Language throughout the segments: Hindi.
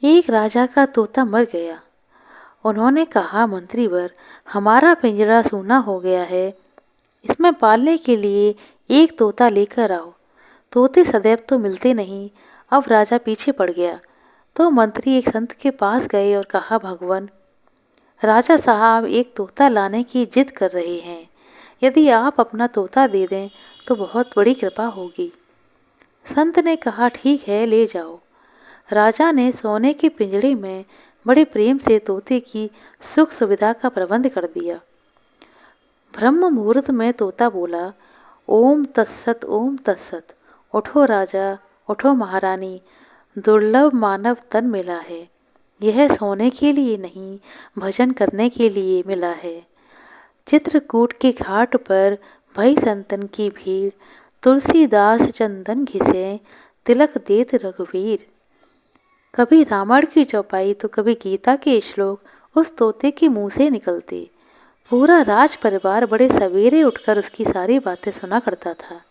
एक राजा का तोता मर गया। उन्होंने कहा, मंत्रीवर, हमारा पिंजरा सूना हो गया है, इसमें पालने के लिए एक तोता लेकर आओ। तोते सदैव तो मिलते नहीं। अब राजा पीछे पड़ गया तो मंत्री एक संत के पास गए और कहा, भगवान, राजा साहब एक तोता लाने की जिद कर रहे हैं। यदि आप अपना तोता दे दें तो बहुत बड़ी कृपा होगी। संत ने कहा, ठीक है, ले जाओ। राजा ने सोने के पिंजड़े में बड़े प्रेम से तोते की सुख सुविधा का प्रबंध कर दिया। ब्रह्म मुहूर्त में तोता बोला, ओम तत्सत, ओम तत्सत। उठो राजा, उठो महारानी, दुर्लभ मानव तन मिला है। यह सोने के लिए नहीं, भजन करने के लिए मिला है। चित्रकूट के घाट पर भई संतन की भीड़, तुलसीदास चंदन घिसे, तिलक देत रघुवीर। कभी रामायण की चौपाई तो कभी गीता के श्लोक उस तोते के मुंह से निकलते। पूरा राज परिवार बड़े सवेरे उठकर उसकी सारी बातें सुना करता था।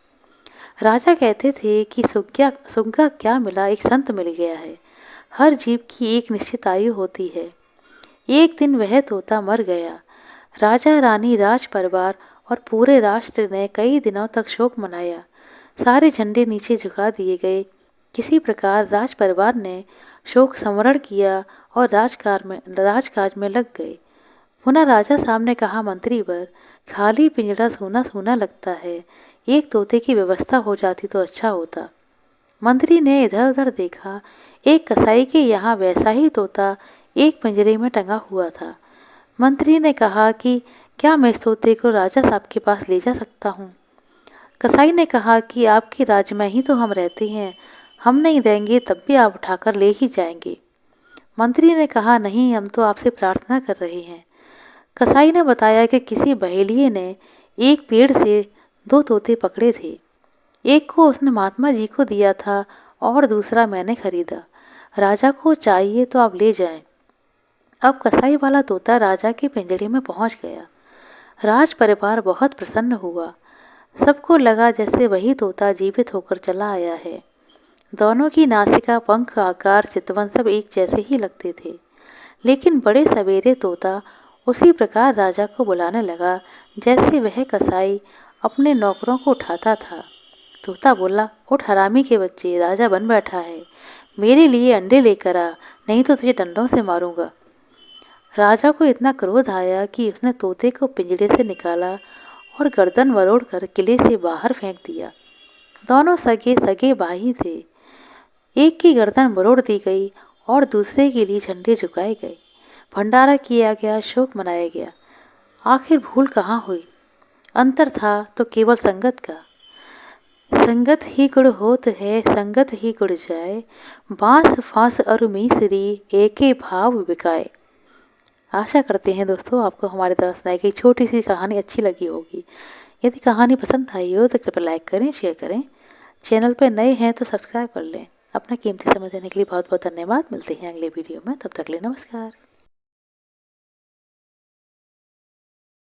राजा कहते थे कि सुग्गा क्या मिला, एक संत मिल गया है। हर जीव की एक निश्चित आयु होती है। एक दिन वह तोता मर गया। राजा, रानी, राज परिवार और पूरे राष्ट्र ने कई दिनों तक शोक मनाया। सारे झंडे नीचे झुका दिए गए। किसी प्रकार राज परिवार ने शोक समरण किया और राजकाज में लग गए। पुनः राजा साहब ने कहा, मंत्रीवर, खाली पिंजरा सूना सूना लगता है, एक तोते की व्यवस्था हो जाती तो अच्छा होता। मंत्री ने इधर उधर देखा। एक कसाई के यहाँ वैसा ही तोता एक पिंजरे में टंगा हुआ था। मंत्री ने कहा कि क्या मैं इस तोते को राजा साहब के पास ले जा सकता हूँ? कसाई ने कहा कि आपके राज्य में ही तो हम रहते हैं, हम नहीं देंगे तब भी आप उठाकर ले ही जाएंगे। मंत्री ने कहा, नहीं, हम तो आपसे प्रार्थना कर रहे हैं। कसाई ने बताया कि किसी बहेलिये ने एक पेड़ से दो तोते पकड़े थे। एक को उसने महात्मा जी को दिया था और दूसरा मैंने खरीदा। राजा को चाहिए तो आप ले जाएं। अब कसाई वाला तोता राजा के पिंजरे में पहुंच गया। राज परिवार बहुत प्रसन्न हुआ। सबको लगा जैसे वही तोता जीवित होकर चला आया है। दोनों की नासिका, पंख, आकार, चितवन सब एक जैसे ही लगते थे। लेकिन बड़े सवेरे तोता उसी प्रकार राजा को बुलाने लगा जैसे वह कसाई अपने नौकरों को उठाता था। तोता बोला, उठ हरामी के बच्चे, राजा बन बैठा है, मेरे लिए अंडे लेकर आ, नहीं तो तुझे डंडों से मारूंगा। राजा को इतना क्रोध आया कि उसने तोते को पिंजरे से निकाला और गर्दन मरोड़ कर किले से बाहर फेंक दिया। दोनों सगे सगे भाई थे। एक की गर्दन मरोड़ दी गई और दूसरे के लिए झंडे झुकाए गए। भंडारा किया गया, शोक मनाया गया। आखिर भूल कहाँ हुई? अंतर था तो केवल संगत का। संगत ही गुण होत है, संगत ही गुण जाए, बांस फांस अरु मीसरी, एके भाव बिकाए। आशा करते हैं दोस्तों आपको हमारी तरफ सुनाई गई छोटी सी कहानी अच्छी लगी होगी। यदि कहानी पसंद आई हो तो कृपया लाइक करें, शेयर करें। चैनल पर नए हैं तो सब्सक्राइब कर लें। अपना कीमती समय देने के लिए बहुत बहुत धन्यवाद। मिलते हैं अगले वीडियो में, तब तक के लिए नमस्कार।